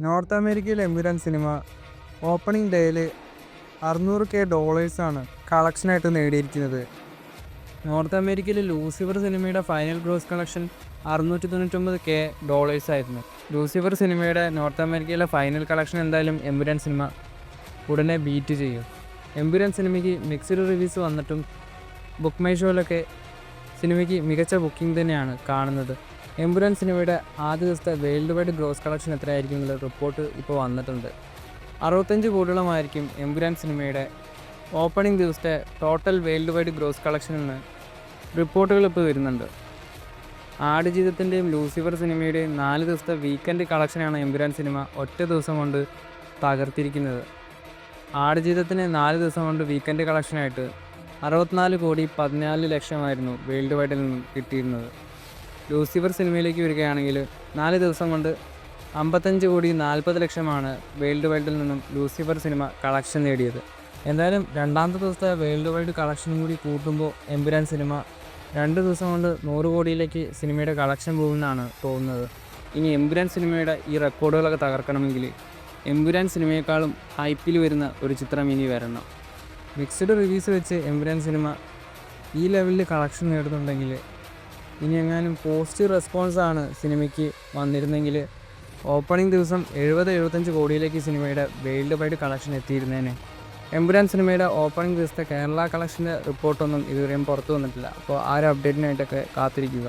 North അമേരിക്കയിലെ Empuraan cinema opening ഡേയിൽ $600K കളക്ഷനായിട്ട് നേടിയിരിക്കുന്നത്. നോർത്ത് അമേരിക്കയിലെ ലൂസിഫർ സിനിമയുടെ ഫൈനൽ ഗ്രോസ് കളക്ഷൻ $699K ആയിരുന്നു. ലൂസിഫർ സിനിമയുടെ നോർത്ത് അമേരിക്കയിലെ ഫൈനൽ കളക്ഷൻ എന്തായാലും എമ്പുരാൻ സിനിമ ഉടനെ ബീറ്റ് ചെയ്യും. എമ്പുരാൻ സിനിമയ്ക്ക് മിക്സ്ഡ് റിവ്യൂസ് വന്നിട്ടും ബുക്ക് മൈ ഷോയിലൊക്കെ സിനിമയ്ക്ക് മികച്ച ബുക്കിംഗ് തന്നെയാണ് കാണുന്നത്. എമ്പുരാൻ സിനിമയുടെ ആദ്യ ദിവസത്തെ വേൾഡ് വൈഡ് ഗ്രോസ് കളക്ഷൻ എത്രയായിരിക്കും എന്നുള്ള റിപ്പോർട്ട് ഇപ്പോൾ വന്നിട്ടുണ്ട്. 65 കോടിയോളമായിരിക്കും എമ്പുരാൻ സിനിമയുടെ ഓപ്പണിംഗ് ദിവസത്തെ total world wide gross collection എന്ന് റിപ്പോർട്ടുകൾ ഇപ്പോൾ വരുന്നുണ്ട്. ആടുജീവിതത്തിൻ്റെയും ലൂസിഫർ സിനിമയുടെയും 4 ദിവസത്തെ വീക്കെൻഡ് കളക്ഷനാണ് എമ്പുരാൻ സിനിമ ഒറ്റ ദിവസം കൊണ്ട് തകർത്തിരിക്കുന്നത്. ആടുജീവിതത്തിന് 4 ദിവസം കൊണ്ട് വീക്കെൻഡ് കളക്ഷനായിട്ട് 64,14,00,000 വേൾഡ് വൈഡിൽ നിന്നും കിട്ടിയിരുന്നത്. ലൂസിഫർ സിനിമയിലേക്ക് വരികയാണെങ്കിൽ 4 ദിവസം കൊണ്ട് 55,40,00,000 വേൾഡ് വൈഡിൽ നിന്നും ലൂസിഫർ സിനിമ കളക്ഷൻ നേടിയത്. എന്തായാലും രണ്ടാമത്തെ ദിവസത്തെ വേൾഡ് വൈഡ് കളക്ഷനും കൂടി കൂട്ടുമ്പോൾ എമ്പുരാൻ സിനിമ 2 ദിവസം കൊണ്ട് 100 കോടിയിലേക്ക് സിനിമയുടെ കളക്ഷൻ പോകുമെന്നാണ് തോന്നുന്നത്. ഇനി എമ്പുരാൻ സിനിമയുടെ ഈ റെക്കോർഡുകളൊക്കെ തകർക്കണമെങ്കിൽ എമ്പുരാൻ സിനിമയെക്കാളും ഹൈപ്പിൽ വരുന്ന ഒരു ചിത്രം ഇനി വരണം. മിക്സ്ഡ് റിവ്യൂസ് വെച്ച് എമ്പുരാൻ സിനിമ ഈ ലെവലിൽ കളക്ഷൻ നേടുന്നുണ്ടെങ്കിൽ ഇനി എങ്ങാനും പോസിറ്റീവ് റെസ്പോൺസാണ് സിനിമയ്ക്ക് വന്നിരുന്നെങ്കിൽ ഓപ്പണിംഗ് ദിവസം 70-75 കോടിയിലേക്ക് സിനിമയുടെ വേൾഡ് വൈഡ് കളക്ഷൻ എത്തിയിരുന്നേനെ. എമ്പുരാൻ സിനിമയുടെ ഓപ്പണിംഗ് ദിവസത്തെ കേരള കളക്ഷൻ്റെ റിപ്പോർട്ടൊന്നും ഇതുവരെയും പുറത്തു വന്നിട്ടില്ല. അപ്പോൾ ആ ഒരു അപ്ഡേറ്റിനായിട്ടൊക്കെ കാത്തിരിക്കുക.